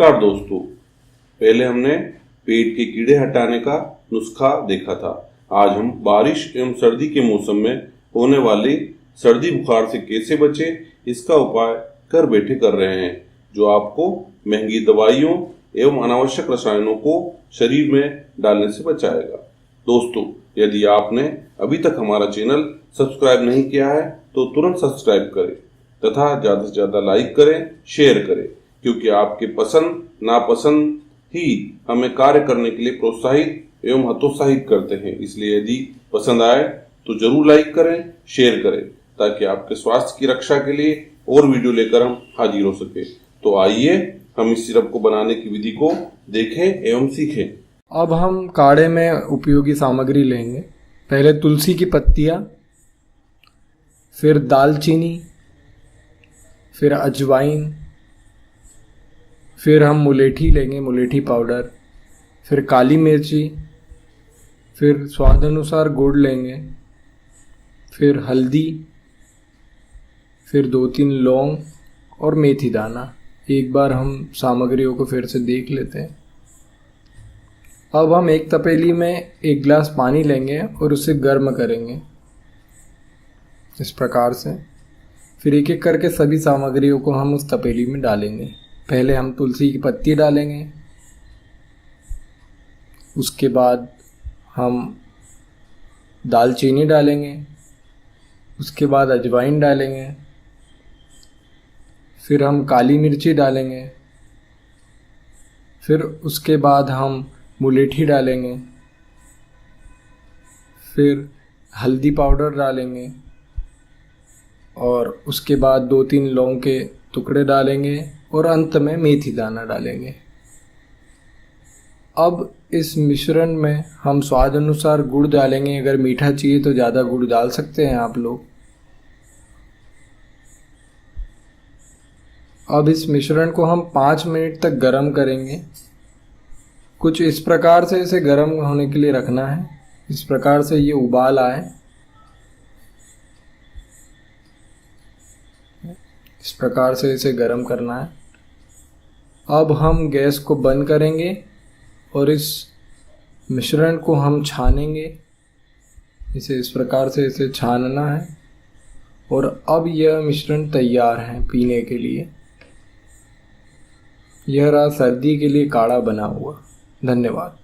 नमस्कार दोस्तों, पहले हमने पेट के कीड़े हटाने का नुस्खा देखा था। आज हम बारिश एवं सर्दी के मौसम में होने वाली सर्दी बुखार से कैसे बचें इसका उपाय घर बैठे कर रहे हैं, जो आपको महंगी दवाइयों एवं अनावश्यक रसायनों को शरीर में डालने से बचाएगा। दोस्तों, यदि आपने अभी तक हमारा चैनल सब्सक्राइब नहीं किया है तो तुरंत सब्सक्राइब करें तथा ज़्यादा से ज़्यादा लाइक करें, शेयर करें, क्योंकि आपके पसंद नापसंद ही हमें कार्य करने के लिए प्रोत्साहित एवं हतोत्साहित करते हैं। इसलिए यदि पसंद आए तो जरूर लाइक करें, शेयर करें, ताकि आपके स्वास्थ्य की रक्षा के लिए और वीडियो लेकर हम हाजिर हो सके। तो आइए हम इस सिरप को बनाने की विधि को देखें एवं सीखें। अब हम काढ़े में उपयोगी सामग्री लेंगे। पहले तुलसी की पत्तियाँ, फिर दालचीनी, फिर अजवाइन, फिर हम मुलेठी लेंगे, मुलेठी पाउडर, फिर काली मिर्ची, फिर स्वाद अनुसार गुड़ लेंगे, फिर हल्दी, फिर 2-3 लौंग और मेथी दाना। एक बार हम सामग्रियों को फिर से देख लेते हैं। अब हम एक तपेली में 1 गिलास पानी लेंगे और उसे गर्म करेंगे इस प्रकार से। फिर एक एक करके सभी सामग्रियों को हम उस तपेली में डालेंगे। पहले हम तुलसी की पत्ती डालेंगे, उसके बाद हम दालचीनी डालेंगे, उसके बाद अजवाइन डालेंगे, फिर हम काली मिर्ची डालेंगे, फिर उसके बाद हम मुलेठी डालेंगे, फिर हल्दी पाउडर डालेंगे और उसके बाद 2-3 लौंग के टुकड़े डालेंगे और अंत में मेथी दाना डालेंगे। अब इस मिश्रण में हम स्वाद अनुसार गुड़ डालेंगे। अगर मीठा चाहिए तो ज़्यादा गुड़ डाल सकते हैं आप लोग। अब इस मिश्रण को हम 5 मिनट तक गर्म करेंगे। कुछ इस प्रकार से इसे गर्म होने के लिए रखना है, इस प्रकार से ये उबाल आए, इस प्रकार से इसे गर्म करना है। अब हम गैस को बंद करेंगे और इस मिश्रण को हम छानेंगे। इसे इस प्रकार से इसे छानना है और अब यह मिश्रण तैयार है पीने के लिए। यह रहा सर्दी के लिए काढ़ा बना हुआ। धन्यवाद।